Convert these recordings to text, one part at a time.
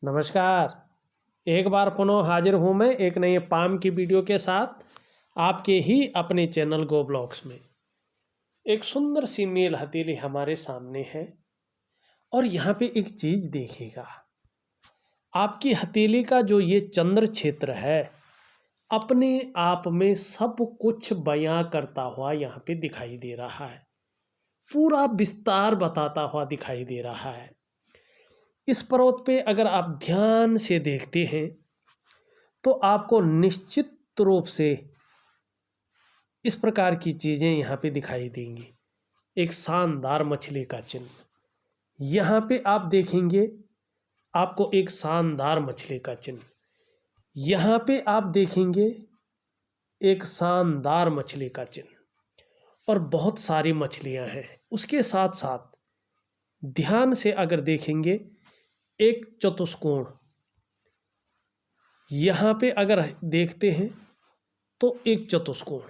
नमस्कार। एक बार पुनः हाजिर हूँ मैं एक नए पाम की वीडियो के साथ आपके ही अपने चैनल गो ब्लॉग्स में। एक सुंदर सी मेल हथेली हमारे सामने है और यहाँ पे एक चीज़ देखिएगा, आपकी हथेली का जो ये चंद्र क्षेत्र है अपने आप में सब कुछ बयां करता हुआ यहाँ पे दिखाई दे रहा है, पूरा विस्तार बताता हुआ दिखाई दे रहा है। इस पर्वत पे अगर आप ध्यान से देखते हैं तो आपको निश्चित रूप से इस प्रकार की चीज़ें यहाँ पे दिखाई देंगी। एक शानदार मछली का चिन्ह यहाँ पे आप देखेंगे, आपको एक शानदार मछली का चिन्ह यहाँ पे आप देखेंगे, एक शानदार मछली का चिन्ह और बहुत सारी मछलियाँ हैं। उसके साथ साथ ध्यान से अगर देखेंगे एक चतुष्कोण यहाँ पे अगर देखते हैं तो एक चतुष्कोण,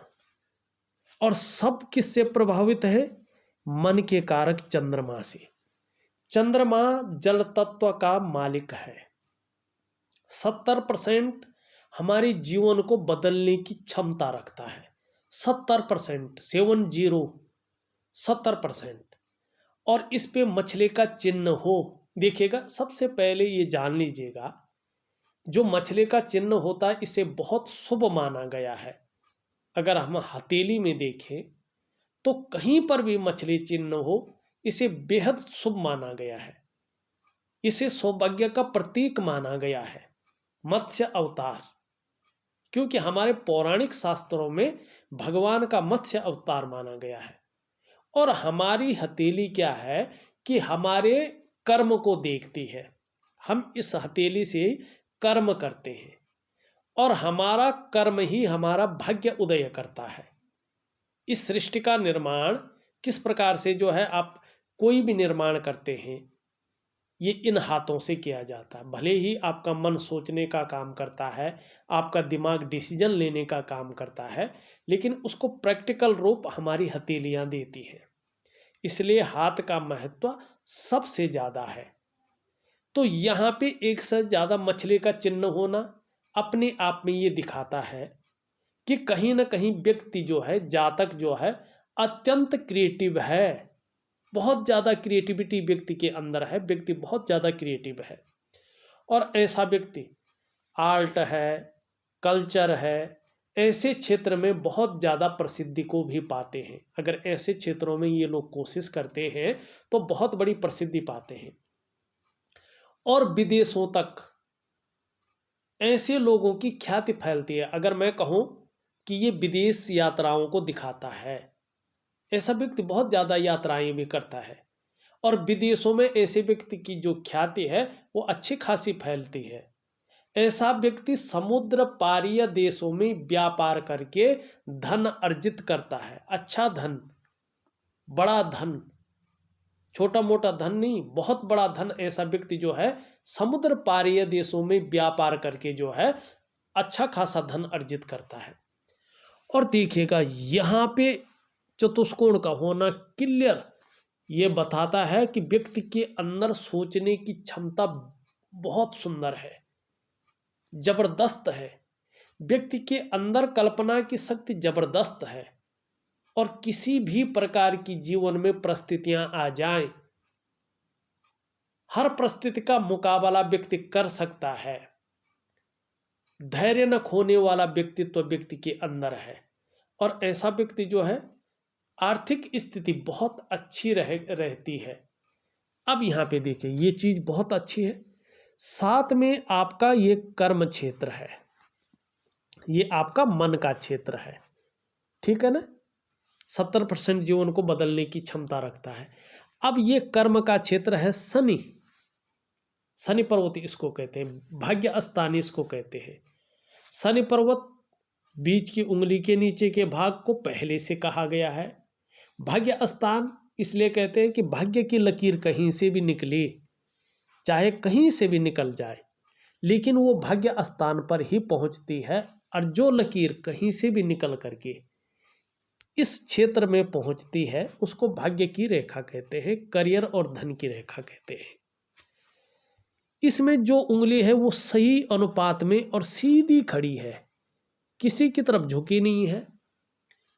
और सब किससे प्रभावित है? मन के कारक चंद्रमा से। चंद्रमा जल तत्व का मालिक है। 70% हमारे जीवन को बदलने की क्षमता रखता है। 70%, 70%। और इस पे मछली का चिन्ह हो, देखिएगा सबसे पहले ये जान लीजिएगा, जो मछली का चिन्ह होता है इसे बहुत शुभ माना गया है। अगर हम हथेली में देखें तो कहीं पर भी मछली चिन्ह हो इसे बेहद शुभ माना गया है, इसे सौभाग्य का प्रतीक माना गया है। मत्स्य अवतार, क्योंकि हमारे पौराणिक शास्त्रों में भगवान का मत्स्य अवतार माना गया है। और हमारी हथेली क्या है कि हमारे कर्म को देखती है। हम इस हथेली से कर्म करते हैं और हमारा कर्म ही हमारा भाग्य उदय करता है। इस सृष्टि का निर्माण किस प्रकार से जो है, आप कोई भी निर्माण करते हैं ये इन हाथों से किया जाता है। भले ही आपका मन सोचने का काम करता है, आपका दिमाग डिसीजन लेने का काम करता है, लेकिन उसको प्रैक्टिकल रूप हमारी हथेलियां देती हैं। इसलिए हाथ का महत्व सबसे ज़्यादा है। तो यहाँ पे एक से ज़्यादा मछली का चिन्ह होना अपने आप में ये दिखाता है कि कहीं ना कहीं व्यक्ति जो है, जातक जो है, अत्यंत क्रिएटिव है। बहुत ज़्यादा क्रिएटिविटी व्यक्ति के अंदर है, व्यक्ति बहुत ज़्यादा क्रिएटिव है। और ऐसा व्यक्ति आर्ट है, कल्चर है, ऐसे क्षेत्र में बहुत ज़्यादा प्रसिद्धि को भी पाते हैं। अगर ऐसे क्षेत्रों में ये लोग कोशिश करते हैं तो बहुत बड़ी प्रसिद्धि पाते हैं और विदेशों तक ऐसे लोगों की ख्याति फैलती है। अगर मैं कहूँ कि ये विदेश यात्राओं को दिखाता है, ऐसा व्यक्ति बहुत ज़्यादा यात्राएं भी करता है और विदेशों में ऐसे व्यक्ति की जो ख्याति है वो अच्छी खासी फैलती है। ऐसा व्यक्ति समुद्र पारीय देशों में व्यापार करके धन अर्जित करता है। अच्छा धन, बड़ा धन, छोटा मोटा धन नहीं, बहुत बड़ा धन ऐसा व्यक्ति जो है समुद्र पारीय देशों में व्यापार करके जो है अच्छा खासा धन अर्जित करता है। और देखिएगा यहाँ पे चतुष्कोण का होना क्लियर ये बताता है कि व्यक्ति के अंदर सोचने की क्षमता बहुत सुंदर है, जबरदस्त है। व्यक्ति के अंदर कल्पना की शक्ति जबरदस्त है और किसी भी प्रकार की जीवन में परिस्थितियां आ जाएं, हर परिस्थिति का मुकाबला व्यक्ति कर सकता है। धैर्य न खोने वाला व्यक्तित्व व्यक्ति के अंदर है और ऐसा व्यक्ति जो है आर्थिक स्थिति बहुत अच्छी रहती है। अब यहाँ पे देखिए ये चीज़ बहुत अच्छी है। साथ में आपका ये कर्म क्षेत्र है, ये आपका मन का क्षेत्र है, ठीक है ना। 70% जीवन को बदलने की क्षमता रखता है। अब ये कर्म का क्षेत्र है शनि, शनि पर्वत इसको कहते हैं, भाग्य स्थान इसको कहते हैं। शनि पर्वत बीच की उंगली के नीचे के भाग को पहले से कहा गया है। भाग्य स्थान इसलिए कहते हैं कि भाग्य की लकीर कहीं से भी निकले, चाहे कहीं से भी निकल जाए, लेकिन वो भाग्य स्थान पर ही पहुंचती है। और जो लकीर कहीं से भी निकल करके इस क्षेत्र में पहुंचती है उसको भाग्य की रेखा कहते हैं, करियर और धन की रेखा कहते हैं। इसमें जो उंगली है वो सही अनुपात में और सीधी खड़ी है, किसी की तरफ झुकी नहीं है,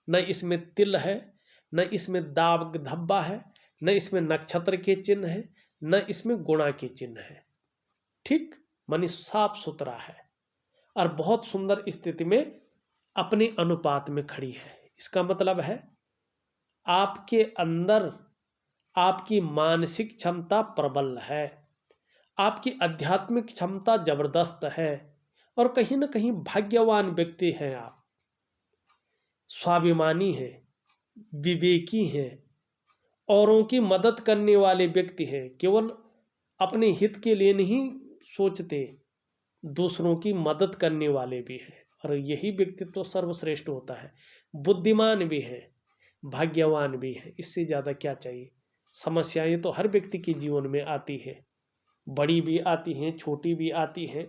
न इसमें तिल है, न इसमें दाग धब्बा है, न इसमें नक्षत्र के चिन्ह है, न इसमें गुणा के चिन्ह है। ठीक, मानी साफ सुथरा है और बहुत सुंदर स्थिति में अपने अनुपात में खड़ी है। इसका मतलब है आपके अंदर आपकी मानसिक क्षमता प्रबल है, आपकी आध्यात्मिक क्षमता जबरदस्त है और कहीं ना कहीं भाग्यवान व्यक्ति हैं आप, स्वाभिमानी हैं, विवेकी हैं, औरों की मदद करने वाले व्यक्ति हैं, केवल अपने हित के लिए नहीं सोचते, दूसरों की मदद करने वाले भी हैं। और यही व्यक्तित्व तो सर्वश्रेष्ठ होता है। बुद्धिमान भी है, भाग्यवान भी है, इससे ज़्यादा क्या चाहिए। समस्याएं तो हर व्यक्ति के जीवन में आती है, बड़ी भी आती हैं, छोटी भी आती हैं।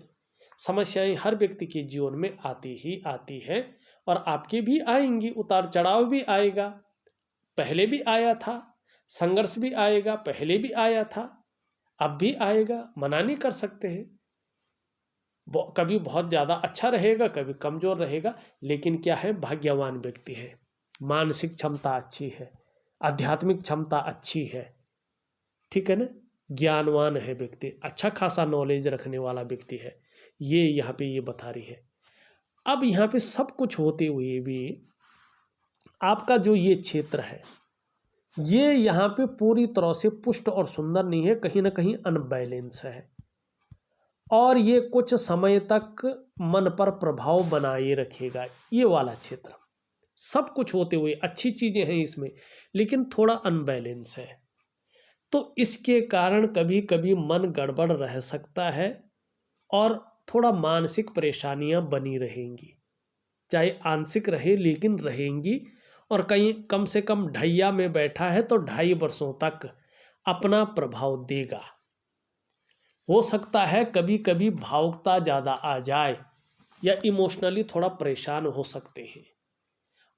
समस्याएं हर व्यक्ति के जीवन में आती ही आती है और आपके भी आएंगी, उतार चढ़ाव भी आएगा, पहले भी आया था, संघर्ष भी आएगा, पहले भी आया था, अब भी आएगा, मना नहीं कर सकते हैं। कभी बहुत ज़्यादा अच्छा रहेगा, कभी कमज़ोर रहेगा, लेकिन क्या है, भाग्यवान व्यक्ति है, मानसिक क्षमता अच्छी है, आध्यात्मिक क्षमता अच्छी है, ठीक है ना, ज्ञानवान है व्यक्ति, अच्छा खासा नॉलेज रखने वाला व्यक्ति है, ये यहाँ पे ये बता रही है। अब यहाँ पे सब कुछ होते हुए भी आपका जो ये क्षेत्र है ये यहाँ पे पूरी तरह से पुष्ट और सुंदर नहीं है, कहीं ना कहीं अनबैलेंस है और ये कुछ समय तक मन पर प्रभाव बनाए रखेगा। ये वाला क्षेत्र सब कुछ होते हुए अच्छी चीज़ें हैं इसमें, लेकिन थोड़ा अनबैलेंस है, तो इसके कारण कभी कभी मन गड़बड़ रह सकता है और थोड़ा मानसिक परेशानियां बनी रहेंगी, चाहे आंशिक रहे लेकिन रहेंगी। और कहीं कम से कम ढैया में बैठा है तो 2.5 वर्षों तक अपना प्रभाव देगा। हो सकता है कभी कभी भावुकता ज़्यादा आ जाए या इमोशनली थोड़ा परेशान हो सकते हैं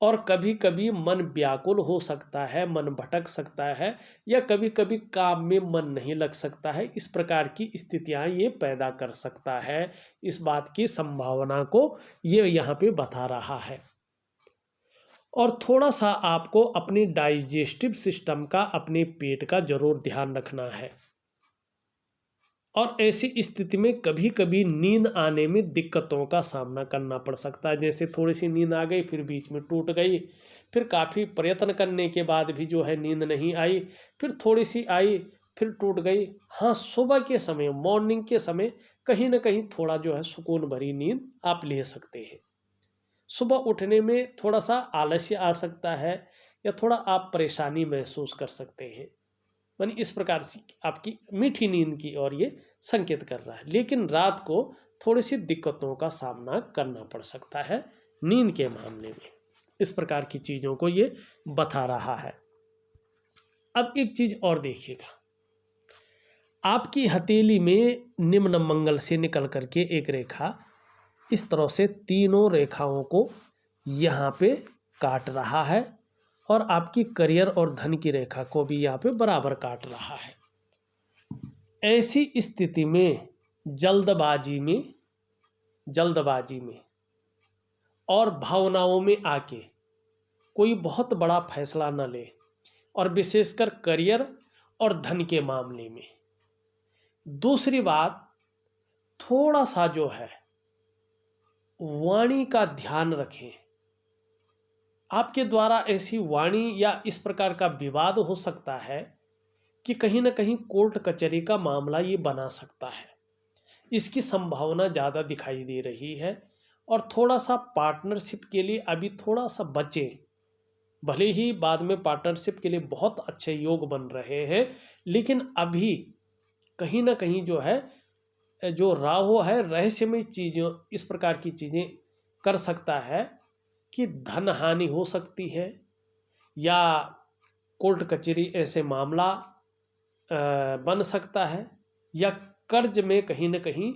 और कभी कभी मन व्याकुल हो सकता है, मन भटक सकता है या कभी कभी काम में मन नहीं लग सकता है। इस प्रकार की स्थितियां ये पैदा कर सकता है, इस बात की संभावना को ये यहाँ पे बता रहा है। और थोड़ा सा आपको अपने डाइजेस्टिव सिस्टम का, अपने पेट का जरूर ध्यान रखना है। और ऐसी स्थिति में कभी कभी नींद आने में दिक्कतों का सामना करना पड़ सकता है, जैसे थोड़ी सी नींद आ गई फिर बीच में टूट गई, फिर काफ़ी प्रयत्न करने के बाद भी जो है नींद नहीं आई, फिर थोड़ी सी आई फिर टूट गई। हाँ, सुबह के समय, मॉर्निंग के समय कहीं ना कहीं थोड़ा जो है सुकून भरी नींद आप ले सकते हैं। सुबह उठने में थोड़ा सा आलस्य आ सकता है या थोड़ा आप परेशानी महसूस कर सकते हैं, यानी इस प्रकार से आपकी मीठी नींद की ओर ये संकेत कर रहा है। लेकिन रात को थोड़ी सी दिक्कतों का सामना करना पड़ सकता है नींद के मामले में। इस प्रकार की चीज़ों को ये बता रहा है। अब एक चीज़ और देखिएगा, आपकी हथेली में निम्न मंगल से निकल करके एक रेखा इस तरह से तीनों रेखाओं को यहाँ पे काट रहा है और आपकी करियर और धन की रेखा को भी यहाँ पे बराबर काट रहा है। ऐसी स्थिति में जल्दबाजी में और भावनाओं में आके कोई बहुत बड़ा फैसला न ले, और विशेषकर करियर और धन के मामले में। दूसरी बात, थोड़ा सा जो है वाणी का ध्यान रखें। आपके द्वारा ऐसी वाणी या इस प्रकार का विवाद हो सकता है कि कहीं ना कहीं कोर्ट कचहरी का मामला ये बना सकता है, इसकी संभावना ज़्यादा दिखाई दे रही है। और थोड़ा सा पार्टनरशिप के लिए अभी थोड़ा सा बचें, भले ही बाद में पार्टनरशिप के लिए बहुत अच्छे योग बन रहे हैं, लेकिन अभी कहीं ना कहीं जो है जो राहु है रहस्यमय चीज़ों, इस प्रकार की चीज़ें कर सकता है कि धन हानि हो सकती है या कोर्ट कचहरी ऐसे मामला बन सकता है या कर्ज में कहीं ना कहीं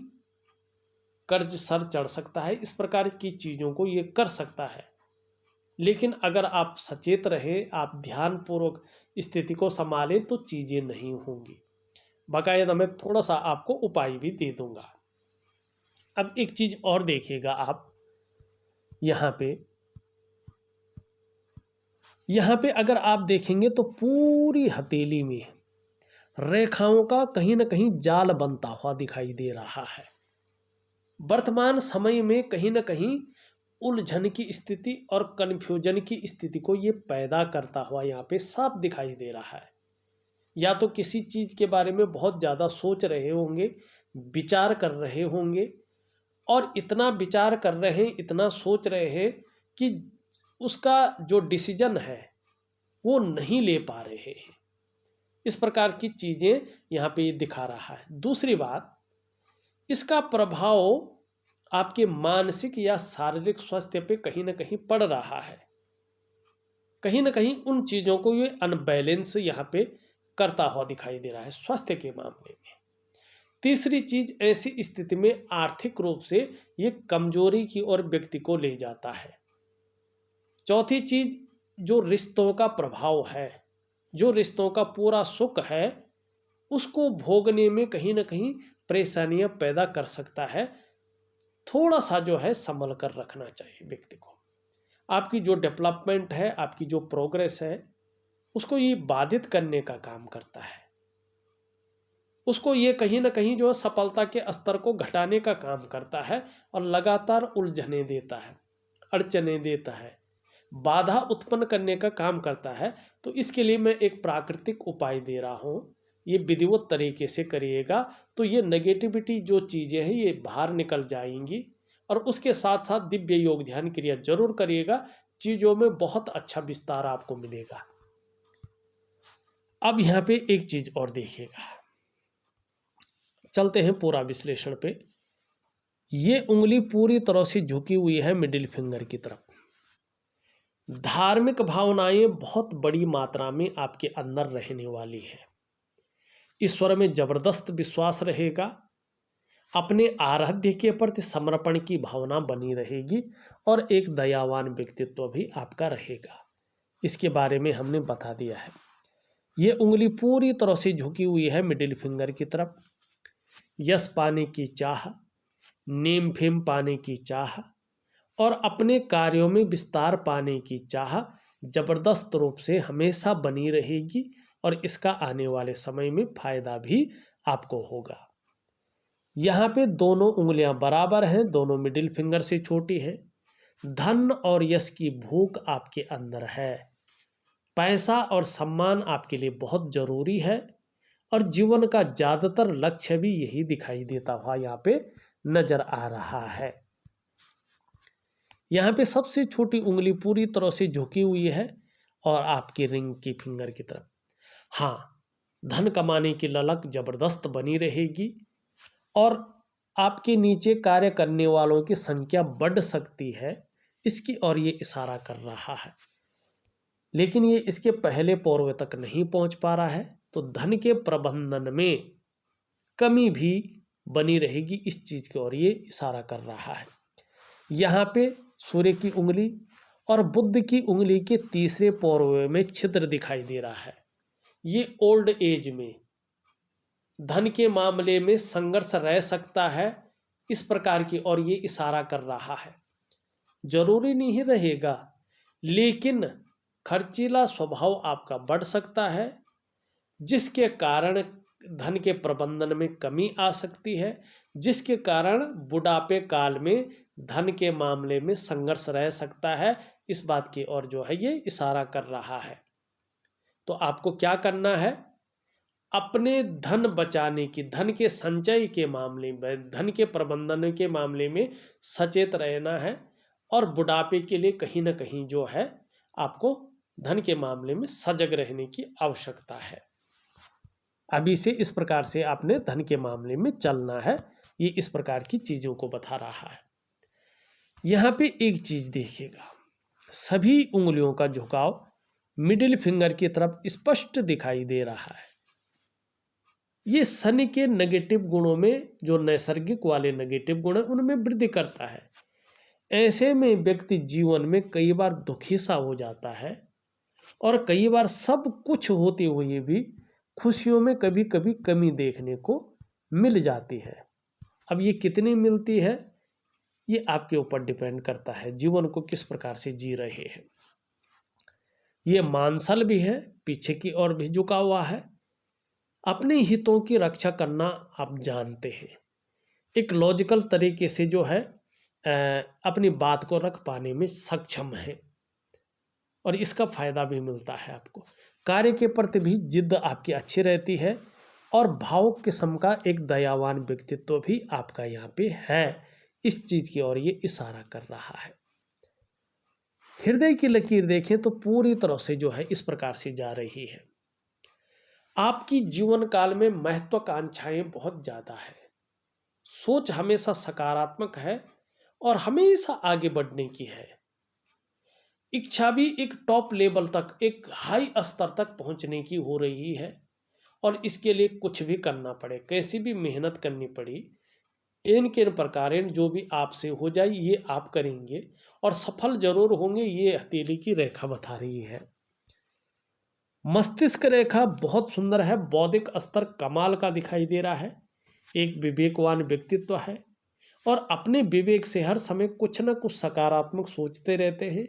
कर्ज सर चढ़ सकता है। इस प्रकार की चीज़ों को ये कर सकता है। लेकिन अगर आप सचेत रहें, आप ध्यानपूर्वक स्थिति को संभालें तो चीज़ें नहीं होंगी। बाकायदा मैं थोड़ा सा आपको उपाय भी दे दूंगा। अब एक चीज और देखिएगा आप, यहाँ पे अगर आप देखेंगे तो पूरी हथेली में रेखाओं का कहीं ना कहीं जाल बनता हुआ दिखाई दे रहा है। वर्तमान समय में कहीं ना कहीं उलझन की स्थिति और कन्फ्यूजन की स्थिति को ये पैदा करता हुआ यहाँ पे साफ दिखाई दे रहा है। या तो किसी चीज के बारे में बहुत ज्यादा सोच रहे होंगे, विचार कर रहे होंगे, और इतना विचार कर रहे हैं, इतना सोच रहे हैं कि उसका जो डिसीजन है वो नहीं ले पा रहे हैं। इस प्रकार की चीजें यहाँ पे ये दिखा रहा है। दूसरी बात, इसका प्रभाव आपके मानसिक या शारीरिक स्वास्थ्य पे कहीं ना कहीं पड़ रहा है। कहीं ना कहीं उन चीजों को ये अनबैलेंस यहाँ पे करता हुआ दिखाई दे रहा है स्वास्थ्य के मामले में। तीसरी चीज, ऐसी स्थिति में आर्थिक रूप से ये कमजोरी की ओर व्यक्ति को ले जाता है। चौथी चीज, जो रिश्तों का प्रभाव है, जो रिश्तों का पूरा सुख है, उसको भोगने में कहीं ना कहीं परेशानियां पैदा कर सकता है। थोड़ा सा जो है संभल कर रखना चाहिए व्यक्ति को। आपकी जो डेवलपमेंट है, आपकी जो प्रोग्रेस है, उसको ये बाधित करने का काम करता है। उसको ये कहीं ना कहीं जो है सफलता के स्तर को घटाने का काम करता है और लगातार उलझने देता है, अड़चने देता है, बाधा उत्पन्न करने का काम करता है। तो इसके लिए मैं एक प्राकृतिक उपाय दे रहा हूँ, ये विधिवत तरीके से करिएगा तो ये नेगेटिविटी जो चीज़ें हैं ये बाहर निकल जाएंगी। और उसके साथ साथ दिव्य योग ध्यान क्रिया जरूर करिएगा, चीज़ों में बहुत अच्छा विस्तार आपको मिलेगा। अब यहाँ पे एक चीज़ और देखिएगा, चलते हैं पूरा विश्लेषण पे। ये उंगली पूरी तरह से झुकी हुई है मिडिल फिंगर की तरफ। धार्मिक भावनाएं बहुत बड़ी मात्रा में आपके अंदर रहने वाली है। ईश्वर में जबरदस्त विश्वास रहेगा, अपने आराध्य के प्रति समर्पण की भावना बनी रहेगी और एक दयावान व्यक्तित्व भी आपका रहेगा। इसके बारे में हमने बता दिया है। ये उंगली पूरी तरह से झुकी हुई है मिडिल फिंगर की तरफ। यश पाने की चाह, नेम फेम पाने की चाह और अपने कार्यों में विस्तार पाने की चाह जबरदस्त रूप से हमेशा बनी रहेगी और इसका आने वाले समय में फायदा भी आपको होगा। यहाँ पे दोनों उंगलियां बराबर हैं, दोनों मिडिल फिंगर से छोटी है। धन और यश की भूख आपके अंदर है। पैसा और सम्मान आपके लिए बहुत जरूरी है और जीवन का ज्यादातर लक्ष्य भी यही दिखाई देता हुआ यहाँ पे नजर आ रहा है। यहाँ पे सबसे छोटी उंगली पूरी तरह से झुकी हुई है और आपकी रिंग की फिंगर की तरफ। हाँ, धन कमाने की ललक जबरदस्त बनी रहेगी और आपके नीचे कार्य करने वालों की संख्या बढ़ सकती है, इसकी ओर ये इशारा कर रहा है। लेकिन ये इसके पहले पौरवे तक नहीं पहुंच पा रहा है, तो धन के प्रबंधन में कमी भी बनी रहेगी, इस चीज की ओर ये इशारा कर रहा है। यहाँ पे सूर्य की उंगली और बुध की उंगली के तीसरे पौरवे में छिद्र दिखाई दे रहा है। ये ओल्ड एज में धन के मामले में संघर्ष रह सकता है, इस प्रकार की और ये इशारा कर रहा है। जरूरी नहीं रहेगा, लेकिन खर्चीला स्वभाव आपका बढ़ सकता है, जिसके कारण धन के प्रबंधन में कमी आ सकती है, जिसके कारण बुढ़ापे काल में धन के मामले में संघर्ष रह सकता है। इस बात की ओर जो है ये इशारा कर रहा है। तो आपको क्या करना है, अपने धन बचाने की, धन के संचय के मामले में, धन के प्रबंधन के मामले में सचेत रहना है और बुढ़ापे के लिए कहीं ना कहीं जो है आपको धन के मामले में सजग रहने की आवश्यकता है। अभी से इस प्रकार से आपने धन के मामले में चलना है, ये इस प्रकार की चीजों को बता रहा है। यहाँ पे एक चीज देखिएगा, सभी उंगलियों का झुकाव मिडिल फिंगर की तरफ स्पष्ट दिखाई दे रहा है। ये शनि के नेगेटिव गुणों में, जो नैसर्गिक वाले नेगेटिव गुण है, उनमें वृद्धि करता है। ऐसे में व्यक्ति जीवन में कई बार दुखी सा हो जाता है और कई बार सब कुछ होते हुए भी खुशियों में कभी कभी कमी देखने को मिल जाती है। अब ये कितनी मिलती है, ये आपके ऊपर डिपेंड करता है, जीवन को किस प्रकार से जी रहे हैं। ये मानसल भी है, पीछे की ओर भी झुका हुआ है। अपने हितों की रक्षा करना आप जानते हैं, एक लॉजिकल तरीके से जो है अपनी बात को रख पाने में सक्षम है, और इसका फायदा भी मिलता है आपको। कार्य के प्रति भी जिद्द आपकी अच्छी रहती है, और भावुक किस्म का एक दयावान व्यक्तित्व भी आपका यहाँ पे है। इस चीज की ओर ये इशारा कर रहा है। हृदय की लकीर देखें तो पूरी तरह से जो है इस प्रकार से जा रही है। आपकी जीवन काल में महत्वाकांक्षाएं बहुत ज्यादा है, सोच हमेशा सकारात्मक है और हमेशा आगे बढ़ने की है। इच्छा भी एक टॉप लेवल तक, एक हाई स्तर तक पहुंचने की हो रही है, और इसके लिए कुछ भी करना पड़े, कैसी भी मेहनत करनी पड़ी, इन के प्रकार जो भी आपसे हो जाए ये आप करेंगे और सफल जरूर होंगे, ये हथेली की रेखा बता रही है। मस्तिष्क रेखा बहुत सुंदर है, बौद्धिक स्तर कमाल का दिखाई दे रहा है, एक विवेकवान व्यक्तित्व है, और अपने विवेक से हर समय कुछ न कुछ सकारात्मक सोचते रहते हैं,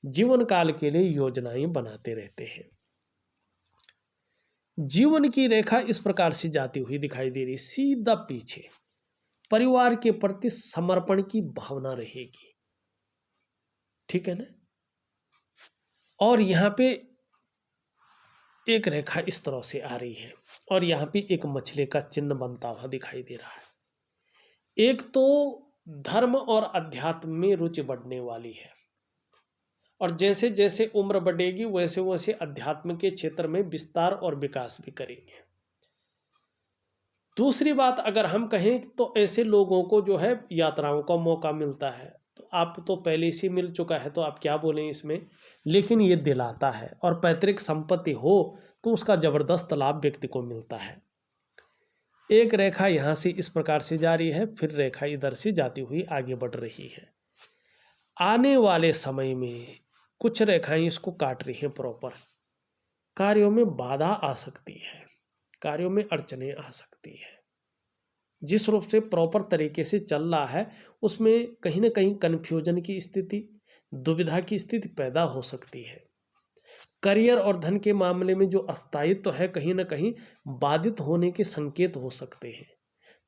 जीवन काल के लिए योजनाएं बनाते रहते हैं। जीवन की रेखा इस प्रकार से जाती हुई दिखाई दे रही, सीधा पीछे परिवार के प्रति समर्पण की भावना रहेगी, ठीक है ना। और यहाँ पे एक रेखा इस तरह से आ रही है, और यहाँ पे एक मछली का चिन्ह बनता हुआ दिखाई दे रहा है। एक तो धर्म और अध्यात्म में रुचि बढ़ने वाली है, और जैसे जैसे उम्र बढ़ेगी वैसे वैसे अध्यात्म के क्षेत्र में विस्तार और विकास भी करेंगे। दूसरी बात अगर हम कहें तो ऐसे लोगों को जो है यात्राओं का मौका मिलता है, तो आप तो पहले से मिल चुका है तो आप क्या बोलें इसमें, लेकिन ये दिलाता है, और पैतृक संपत्ति हो तो उसका जबरदस्त लाभ व्यक्ति को मिलता है। एक रेखा यहाँ से इस प्रकार से जा रही है, फिर रेखा इधर से जाती हुई आगे बढ़ रही है। आने वाले समय में कुछ रेखाएं इसको काट रही हैं प्रॉपर, कार्यों में बाधा आ सकती है, कार्यों में अड़चने आ सकती है। जिस रूप से प्रॉपर तरीके से चल रहा है उसमें कहीं ना कहीं कन्फ्यूजन की स्थिति, दुविधा की स्थिति पैदा हो सकती है। करियर और धन के मामले में जो अस्थायित्व है कहीं ना कहीं बाधित होने के संकेत हो सकते हैं।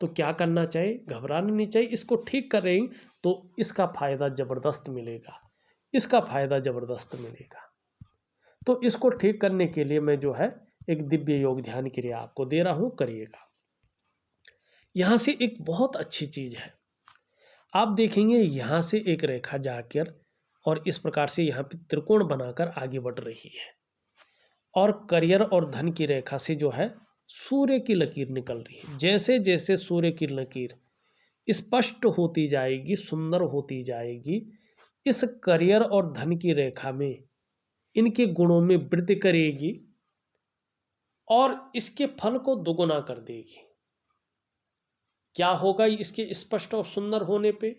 तो क्या करना चाहिए, घबराना नहीं चाहिए, इसको ठीक करें तो इसका फायदा जबरदस्त मिलेगा, इसका फायदा जबरदस्त मिलेगा। तो इसको ठीक करने के लिए मैं जो है एक दिव्य योग ध्यान क्रिया आपको दे रहा हूं, करिएगा। यहां से एक बहुत अच्छी चीज है, आप देखेंगे यहां से एक रेखा जाकर और इस प्रकार से यहाँ पे त्रिकोण बनाकर आगे बढ़ रही है, और करियर और धन की रेखा से जो है सूर्य की लकीर निकल रही है। जैसे जैसे सूर्य की लकीर स्पष्ट होती जाएगी, सुंदर होती जाएगी, इस करियर और धन की रेखा में इनके गुणों में वृद्धि करेगी और इसके फल को दोगुना कर देगी। क्या होगा इसके स्पष्ट और सुंदर होने पे,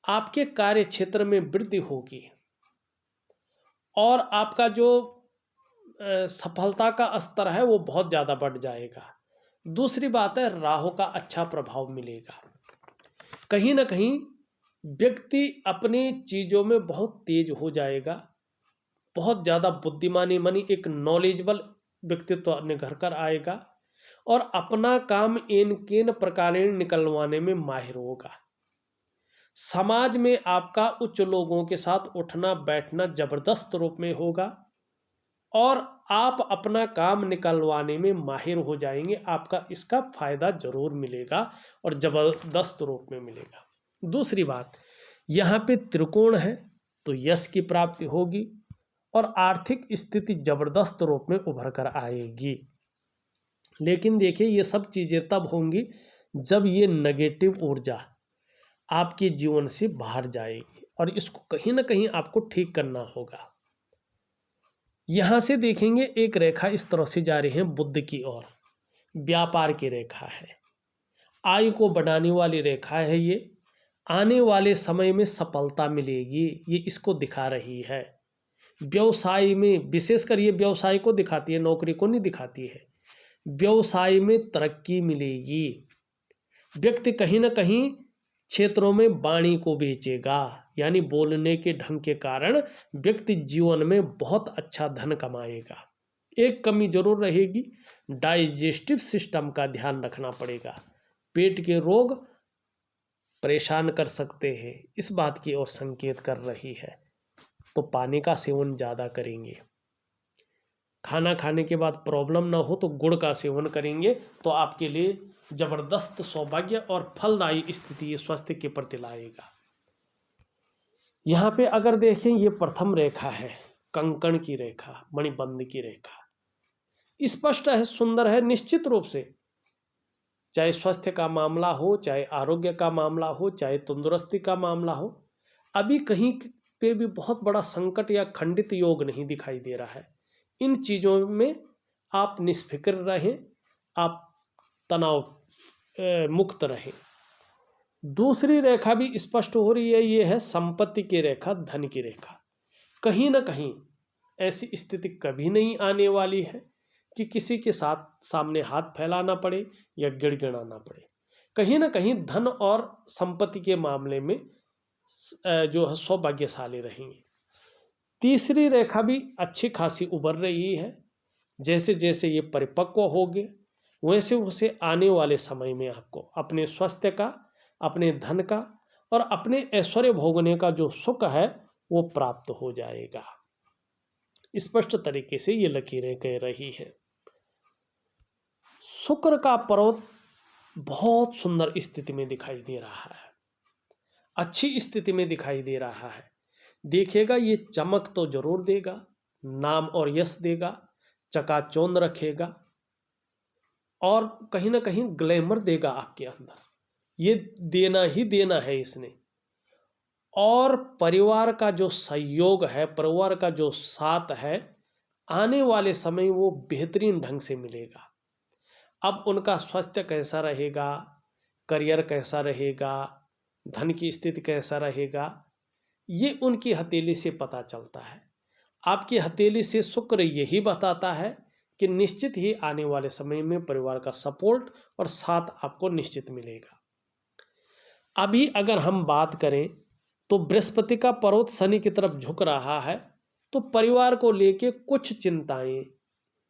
आपके कार्य क्षेत्र में वृद्धि होगी और आपका जो सफलता का स्तर है वो बहुत ज़्यादा बढ़ जाएगा। दूसरी बात है, राहु का अच्छा प्रभाव मिलेगा। कहीं ना कहीं व्यक्ति अपनी चीज़ों में बहुत तेज हो जाएगा, बहुत ज़्यादा बुद्धिमानी मानी एक नॉलेजेबल व्यक्तित्व निखर कर आएगा, और अपना काम इन केन प्रकार निकलवाने में माहिर होगा। समाज में आपका उच्च लोगों के साथ उठना बैठना जबरदस्त रूप में होगा, और आप अपना काम निकलवाने में माहिर हो जाएंगे। आपका इसका फायदा जरूर मिलेगा और जबरदस्त रूप में मिलेगा। दूसरी बात, यहाँ पे त्रिकोण है तो यश की प्राप्ति होगी और आर्थिक स्थिति जबरदस्त रूप में उभर कर आएगी। लेकिन देखिए ये सब चीज़ें तब होंगी जब ये नेगेटिव ऊर्जा आपके जीवन से बाहर जाएगी, और इसको कहीं ना कहीं आपको ठीक करना होगा। यहां से देखेंगे एक रेखा इस तरह से जा रही है बुद्ध की ओर, व्यापार की रेखा है, आय को बढ़ाने वाली रेखा है। ये आने वाले समय में सफलता मिलेगी, ये इसको दिखा रही है। व्यवसाय में, विशेषकर ये व्यवसाय को दिखाती है, नौकरी को नहीं दिखाती है। व्यवसाय में तरक्की मिलेगी। व्यक्ति कहीं ना कहीं क्षेत्रों में वाणी को बेचेगा, यानी बोलने के ढंग के कारण व्यक्ति जीवन में बहुत अच्छा धन कमाएगा। एक कमी जरूर रहेगी, डाइजेस्टिव सिस्टम का ध्यान रखना पड़ेगा। पेट के रोग परेशान कर सकते हैं, इस बात की ओर संकेत कर रही है। तो पानी का सेवन ज़्यादा करेंगे। खाना खाने के बाद प्रॉब्लम ना हो तो गुड़ का सेवन करेंगे तो आपके लिए जबरदस्त सौभाग्य और फलदायी स्थिति स्वास्थ्य के प्रति लाएगा। यहाँ पे अगर देखें, ये प्रथम रेखा है, कंकण की रेखा, मणिबंध की रेखा, स्पष्ट है, सुंदर है। निश्चित रूप से चाहे स्वास्थ्य का मामला हो, चाहे आरोग्य का मामला हो, चाहे तंदुरुस्ती का मामला हो, अभी कहीं पे भी बहुत बड़ा संकट या खंडित योग नहीं दिखाई दे रहा है। इन चीज़ों में आप निष्फिक्र रहें, आप तनाव मुक्त रहें। दूसरी रेखा भी स्पष्ट हो रही है, ये है संपत्ति की रेखा, धन की रेखा। कहीं ना कहीं ऐसी स्थिति कभी नहीं आने वाली है कि किसी के साथ सामने हाथ फैलाना पड़े या गिड़गिड़ाना पड़े। कहीं ना कहीं धन और संपत्ति के मामले में जो है सौभाग्यशाली रहेंगे। तीसरी रेखा भी अच्छी खासी उभर रही है। जैसे जैसे ये परिपक्व होगे वैसे वैसे आने वाले समय में आपको अपने स्वास्थ्य का, अपने धन का और अपने ऐश्वर्य भोगने का जो सुख है वो प्राप्त हो जाएगा। स्पष्ट तरीके से ये लकीरें कह रही है। शुक्र का पर्वत बहुत सुंदर स्थिति में दिखाई दे रहा है, अच्छी स्थिति में दिखाई दे रहा है। देखिएगा, ये चमक तो जरूर देगा, नाम और यश देगा, चकाचौंध रखेगा और कहीं ना कहीं ग्लैमर देगा आपके अंदर। ये देना ही देना है इसने। और परिवार का जो सहयोग है, परिवार का जो साथ है, आने वाले समय वो बेहतरीन ढंग से मिलेगा। अब उनका स्वास्थ्य कैसा रहेगा, करियर कैसा रहेगा, धन की स्थिति कैसा रहेगा, ये उनकी हथेली से पता चलता है। आपकी हथेली से शुक्र यही बताता है कि निश्चित ही आने वाले समय में परिवार का सपोर्ट और साथ आपको निश्चित मिलेगा। अभी अगर हम बात करें तो बृहस्पति का पर्वत शनि की तरफ झुक रहा है, तो परिवार को लेके कुछ चिंताएं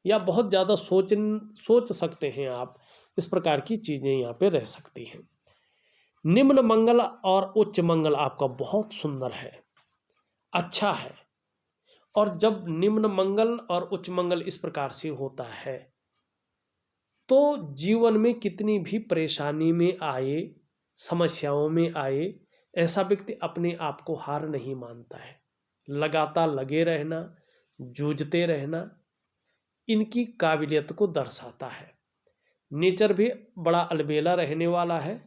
या बहुत ज़्यादा सोच सकते हैं आप। इस प्रकार की चीज़ें यहाँ पे रह सकती हैं। निम्न मंगल और उच्च मंगल आपका बहुत सुंदर है, अच्छा है। और जब निम्न मंगल और उच्च मंगल इस प्रकार से होता है तो जीवन में कितनी भी परेशानी में आए, समस्याओं में आए, ऐसा व्यक्ति अपने आप को हार नहीं मानता है। लगातार लगे रहना, जूझते रहना इनकी काबिलियत को दर्शाता है। नेचर भी बड़ा अलबेला रहने वाला है।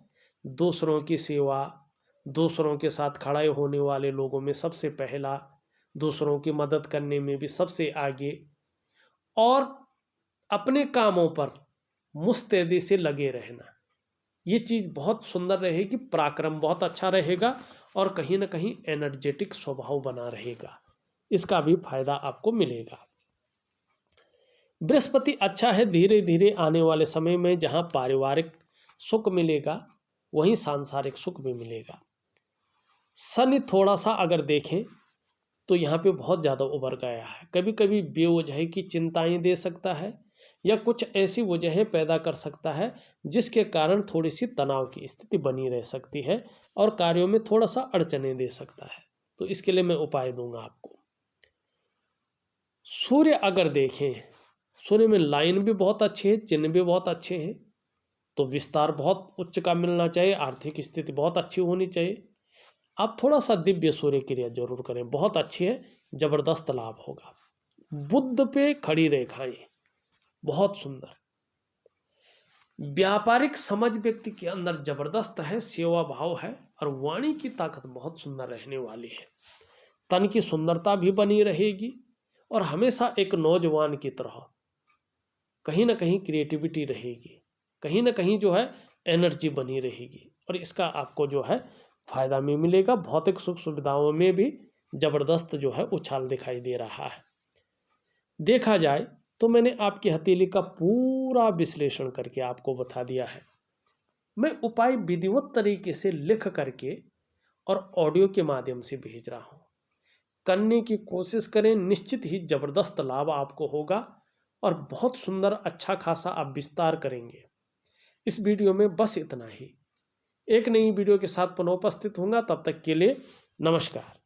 दूसरों की सेवा, दूसरों के साथ खड़े होने वाले लोगों में सबसे पहला, दूसरों की मदद करने में भी सबसे आगे और अपने कामों पर मुस्तैदी से लगे रहना, ये चीज़ बहुत सुंदर रहेगी। पराक्रम बहुत अच्छा रहेगा और कहीं ना कहीं एनर्जेटिक स्वभाव बना रहेगा, इसका भी फायदा आपको मिलेगा। बृहस्पति अच्छा है, धीरे धीरे आने वाले समय में जहाँ पारिवारिक सुख मिलेगा वहीं सांसारिक सुख भी मिलेगा। शनि थोड़ा सा अगर देखें तो यहाँ पे बहुत ज़्यादा उभर गया है। कभी कभी बेवजह की चिंताएं दे सकता है या कुछ ऐसी वजहें पैदा कर सकता है जिसके कारण थोड़ी सी तनाव की स्थिति बनी रह सकती है और कार्यों में थोड़ा सा अड़चने दे सकता है। तो इसके लिए मैं उपाय दूंगा आपको। सूर्य अगर देखें, सूर्य में लाइन भी बहुत अच्छी है, चिन्ह भी बहुत अच्छे हैं, तो विस्तार बहुत उच्च का मिलना चाहिए, आर्थिक स्थिति बहुत अच्छी होनी चाहिए। आप थोड़ा सा दिव्य सूर्य क्रिया जरूर करें, बहुत अच्छी है, जबरदस्त लाभ होगा। बुध पे खड़ी रेखाएं बहुत सुंदर। व्यापारिक समझ व्यक्ति के अंदर जबरदस्त है, सेवा भाव है और वाणी की ताकत बहुत सुंदर रहने वाली है। तन की सुंदरता भी बनी रहेगी और हमेशा एक नौजवान की तरह कहीं ना कहीं क्रिएटिविटी रहेगी, कहीं ना कहीं जो है एनर्जी बनी रहेगी और इसका आपको जो है फायदा में मिलेगा। भौतिक सुख सुविधाओं में भी ज़बरदस्त जो है उछाल दिखाई दे रहा है। देखा जाए तो मैंने आपकी हथेली का पूरा विश्लेषण करके आपको बता दिया है। मैं उपाय विधिवत तरीके से लिख करके और ऑडियो के माध्यम से भेज रहा हूँ। करने की कोशिश करें, निश्चित ही ज़बरदस्त लाभ आपको होगा और बहुत सुंदर अच्छा खासा आप विस्तार करेंगे। इस वीडियो में बस इतना ही। एक नई वीडियो के साथ पुनः उपस्थित होऊंगा, तब तक के लिए नमस्कार।